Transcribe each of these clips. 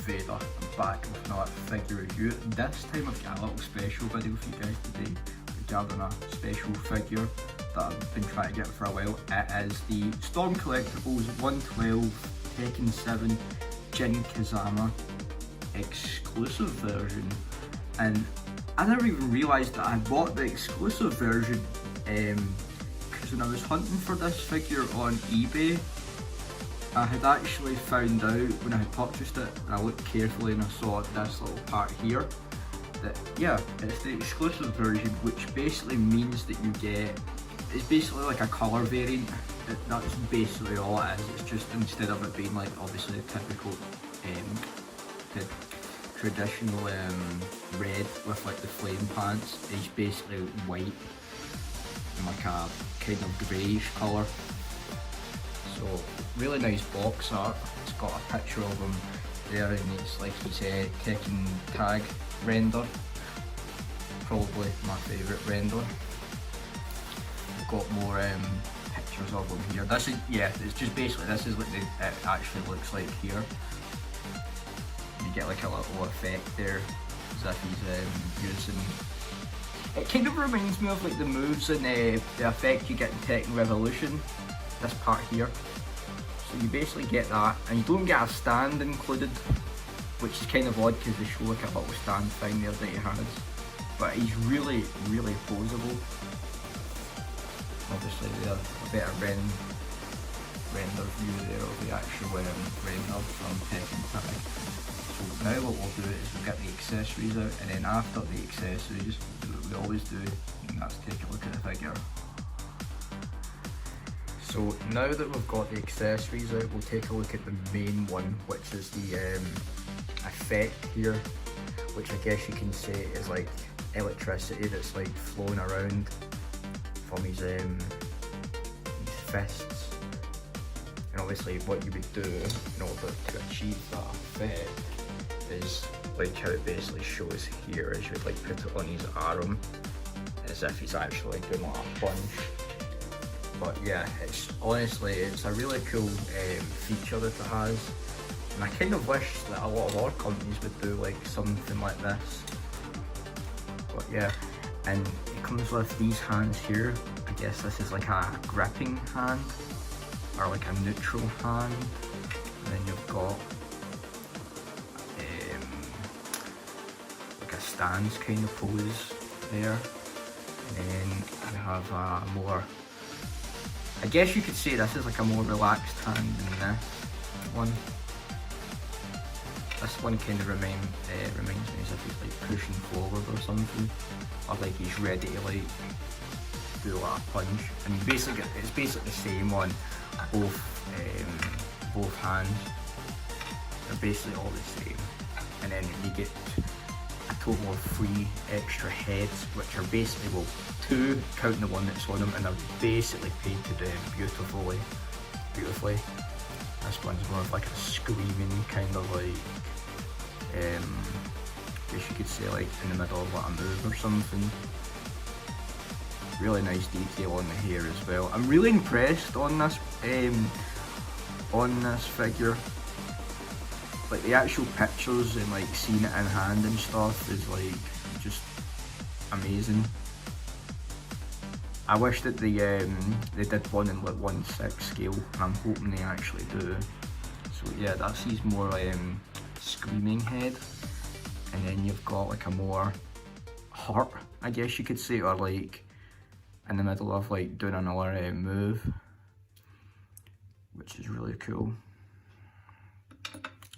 Vader. I'm back with another figure review. This time I've got a little special video for you guys today regarding a special figure that I've been trying to get for a while. It is the Storm Collectibles 112 Tekken 7 Jin Kazama exclusive version, and I never even realised that I bought the exclusive version because when I was hunting for this figure on eBay, I had actually found out when I had purchased it, and I looked carefully and I saw this little part here, that yeah, it's the exclusive version, which basically means that you get, it's basically like a colour variant. That's basically all it is. It's just, instead of it being like obviously the typical the traditional red with like the flame pants, it's basically white and like a kind of greyish colour. So really nice box art. It's got a picture of him there, and it's like his Tekken tag render. Probably my favourite render. I've got more pictures of him here. This is, yeah, it's just basically, this is what it actually looks like here. You get like a little effect there, as if he's using. It kind of reminds me of like the moves and the effect you get in Tekken Revolution. This part here. So you basically get that, and you don't get a stand included, which is kind of odd because they show like a little stand thing there that he has. But he's really, really posable. Obviously there's a better render view there of the actual render from Tekken tag. So now what we'll do is we'll get the accessories out, and then after the accessories, what we always do, and that's take a look at the figure. So now that we've got the accessories out, we'll take a look at the main one, which is the effect here, which I guess you can say is like electricity that's like flowing around from his fists. And obviously what you would do in order to achieve that effect is like how it basically shows here, is you would like put it on his arm as if he's actually like doing like a punch. But yeah, it's honestly, it's a really cool feature that it has, and I kind of wish that a lot of our companies would do like something like this. But yeah, and it comes with these hands here. I guess this is like a gripping hand, or like a neutral hand, and then you've got like a stance kind of pose there, and then you have a more, I guess you could say this is like a more relaxed hand than this one. This one kind of reminds me as if he's like pushing forward or something, or like he's ready to like do like a punch. And basically, it's basically the same on both hands. They're basically all the same. And then you get a total of 3 extra heads, which are basically, well, 2 counting the one that's on them, and they're basically painted beautifully. This one's more of like a screaming kind of like, I guess you could say like in the middle of like a move or something. Really nice detail on the hair as well. I'm really impressed on this figure. Like the actual pictures and like seeing it in hand and stuff is like just amazing. I wish that they did one in like 1/6 scale, and I'm hoping they actually do. So yeah, that's his more screaming head, and then you've got like a more heart, I guess you could say, or like in the middle of like doing another move, which is really cool.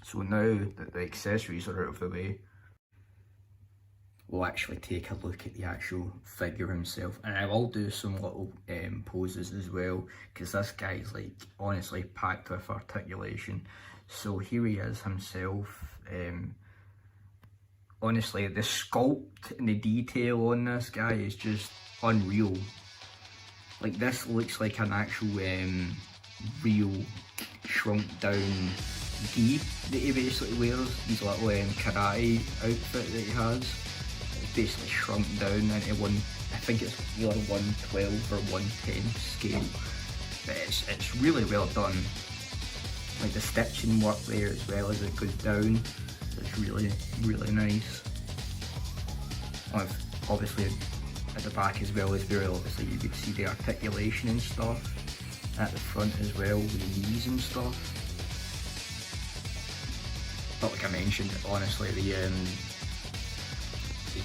So now that the accessories are out of the way, we'll actually take a look at the actual figure himself, and I will do some little poses as well, because this guy's like honestly packed with articulation. So here he is himself. Honestly, the sculpt and the detail on this guy is just unreal. Like this looks like an actual real shrunk down gi that he basically wears. His little karate outfit that he has. It's basically shrunk down into one, I think it's either 112 or 110 scale. But it's really well done. like the stitching work there as well as it goes down. It's really, really nice. Obviously at the back as well as where obviously you could see the articulation and stuff. At the front as well with the knees and stuff. But like I mentioned, honestly the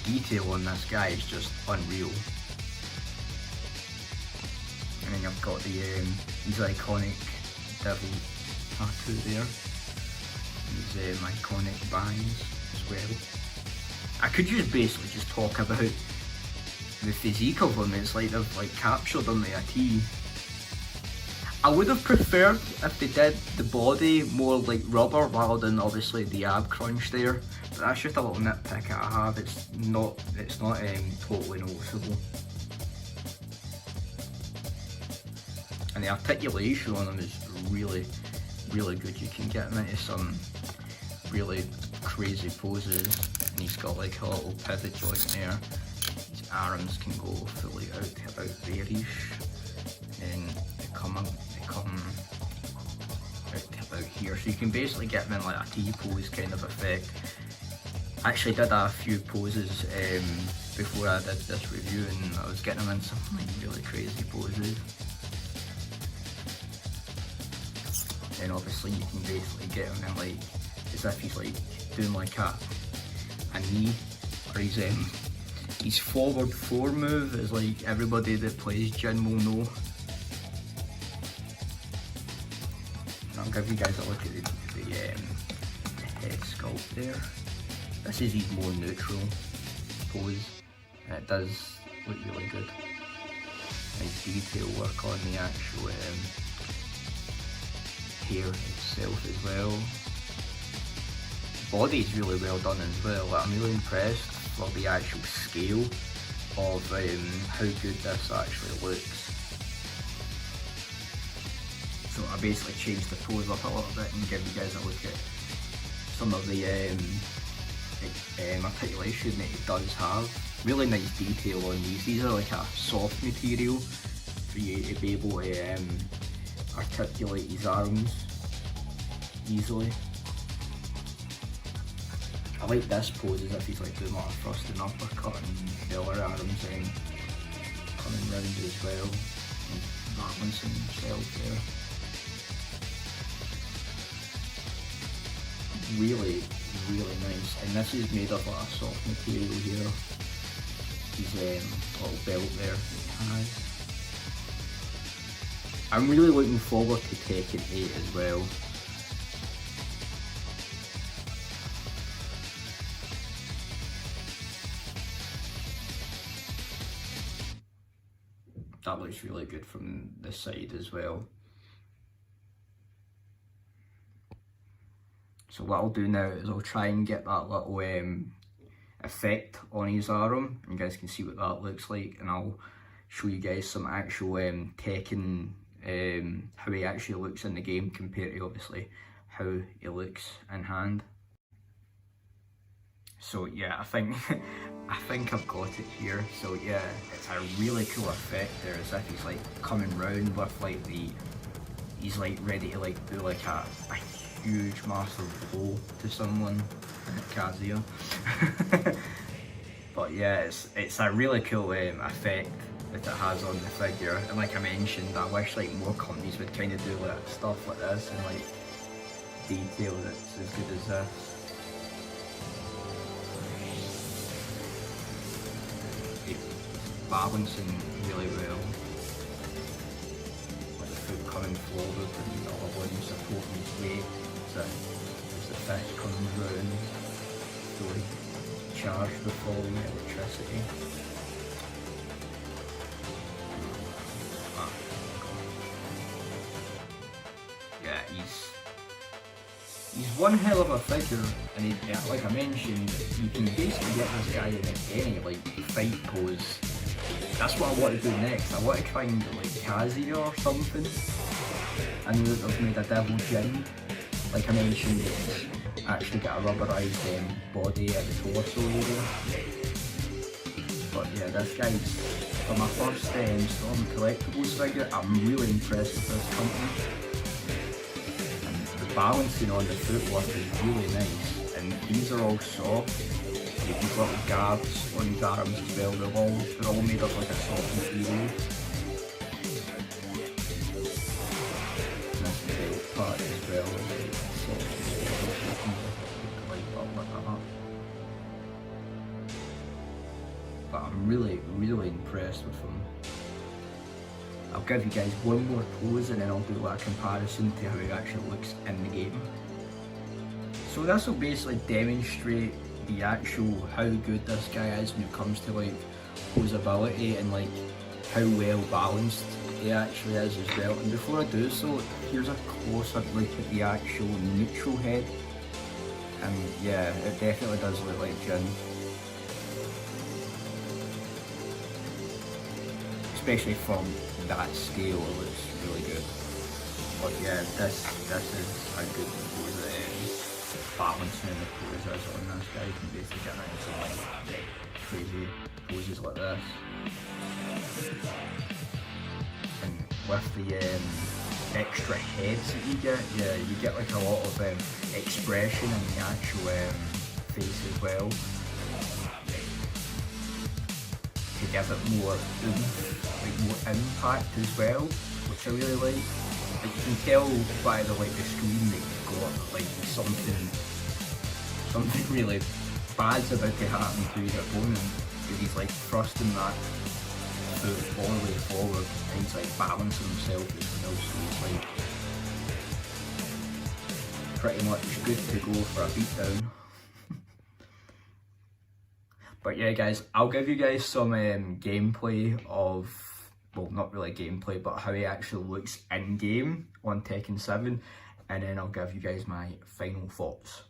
detail on this guy is just unreal. And then you've got the his iconic devil tattoo there. His iconic bangs as well. I could just basically just talk about the physique of him. It's like they've like captured him to a T. I would have preferred if they did the body more like rubber rather than obviously the ab crunch there. But that's just a little nitpick I have. It's not totally noticeable. And the articulation on him is really, really good. You can get him into some really crazy poses. And he's got like a little pivot joint there. His arms can go fully out to about there-ish. And they come out to about here. So you can basically get them in like a T-pose kind of effect. I actually did a few poses before I did this review, and I was getting them in some like really crazy poses. And obviously you can basically get him in like as if he's like doing like a knee, or his forward 4 move is like everybody that plays Jin will know. And I'll give you guys a look at the head sculpt there. This is his more neutral pose, and it does look really good. Nice detail work on the actual hair itself as well. Body is really well done as well. Like, I'm really impressed for the actual scale of how good this actually looks. So I basically changed the pose up a little bit and give you guys a look at some of the articulation that it does have. Really nice detail on these. These are like a soft material for you to be able to articulate his arms easily. I like this pose as if he's like doing like a thrust and uppercut, and the other arms coming round as well and balancing himself there. Really, really nice. And this is made of like a soft material here. His little belt there that he has. I'm really looking forward to Tekken 8 as well. That looks really good from this side as well. So what I'll do now is I'll try and get that little effect on his arm. You guys can see what that looks like, and I'll show you guys some actual Tekken, how he actually looks in the game compared to obviously how he looks in hand. So yeah, I think I've got it here. So yeah, it's a really cool effect there, as if he's like coming round with like he's like ready to like do like a huge massive blow to someone in Kazuya. But yeah, it's a really cool effect that it has on the figure, and like I mentioned, I wish like more companies would kind of do like stuff like this and like detail that's as good as this. Balancing really well, with the foot coming forward and the other one supporting his weight as the fish comes round to like charge the falling electricity. Yeah, he's one hell of a figure, and like I mentioned, you can basically get this guy in any like fight pose. That's what I want to do next. I want to try and do like Kazuya or something. I know that they've made a Devil Jin. Like I mentioned, it's actually got a rubberized body at the torso area. But yeah, this guy's, for my first Storm Collectibles figure, I'm really impressed with this company. And the balancing on the footwork is really nice, and these are all soft. With these little guards on his arms as well, they're all made of like a soft material. And this belt part as well is like soft, light up like that. But I'm really impressed with them. I'll give you guys one more pose and then I'll do like a comparison to how it actually looks in the game. So this will basically demonstrate the actual how good this guy is when it comes to like posability and like how well balanced he actually is as well. And before I do so, here's a closer look at the actual neutral head. And yeah, it definitely does look like Jin. Especially from that scale, it looks really good. But yeah, this is a good pose. Balancing the poses on this guy, you can basically get into some like crazy poses like this. And with the extra heads that you get, yeah, you get like a lot of expression in the actual face as well. To give it more oomph, like more impact as well, which I really like. Like you can tell by the screen that you've got like something really bad's about to happen to your opponent, because he's like thrusting that foot all the way forward and he's like balancing himself as well, so he's like pretty much good to go for a beatdown. But yeah guys, I'll give you guys some gameplay of, well not really gameplay, but how he actually looks in game on Tekken 7, and then I'll give you guys my final thoughts.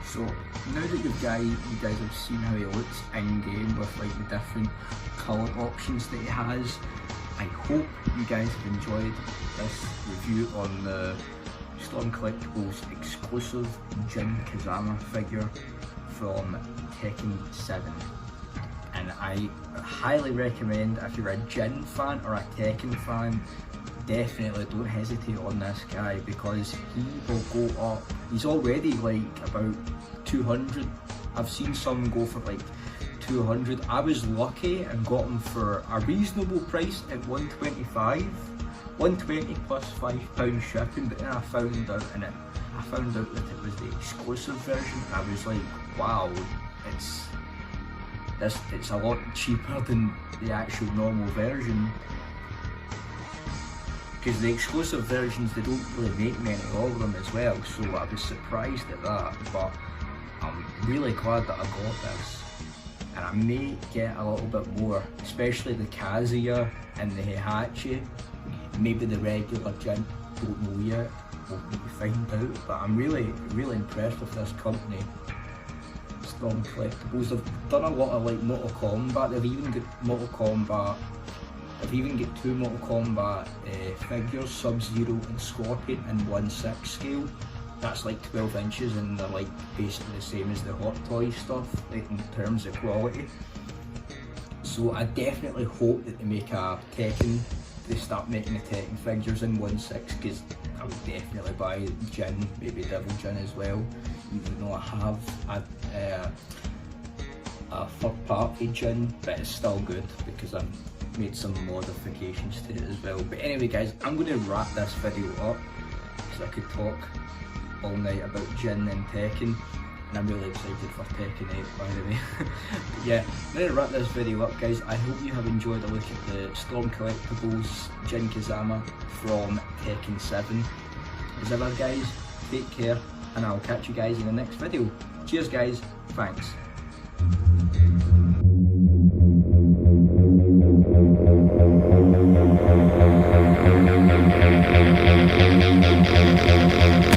So now that you guys have seen how he looks in game with like the different colour options that he has, I hope you guys have enjoyed this review on the Storm Collectibles exclusive Jin Kazama figure from Tekken 7. And I highly recommend, if you're a Jin fan or a Tekken fan, definitely don't hesitate on this guy, because he will go up. He's already like about 200. I've seen some go for like 200. I was lucky and got him for a reasonable price at 125. 120 plus £5 shipping, but then I found out that it was the exclusive version. I was like, wow, it's a lot cheaper than the actual normal version. Because the exclusive versions, they don't really make many of them as well, so I was surprised at that, but I'm really glad that I got this. And I may get a little bit more, especially the Kazuya and the Heihachi. Maybe the regular Jin, don't know yet, we'll maybe find out, but I'm really impressed with this company. Storm Collectibles, they've done a lot of like Mortal Kombat, they've even got Mortal Kombat. I've even got two Mortal Kombat figures, Sub-Zero and Scorpion in 1/6 scale. That's like 12 inches and they're like basically the same as the Hot Toys stuff, like in terms of quality. So I definitely hope that they make a Tekken, they start making the Tekken figures in 1/6, because I would definitely buy Jin, maybe Devil Jin as well, even though I have a third party Jin, but it's still good because I've made some modifications to it as well. But anyway guys, I'm going to wrap this video up because I could talk all night about Jin and Tekken, and I'm really excited for Tekken 8 by the way. But yeah, I'm going to wrap this video up guys. I hope you have enjoyed a look at the Storm Collectibles Jin Kazama from Tekken 7. As ever guys, take care and I'll catch you guys in the next video. Cheers guys, thanks.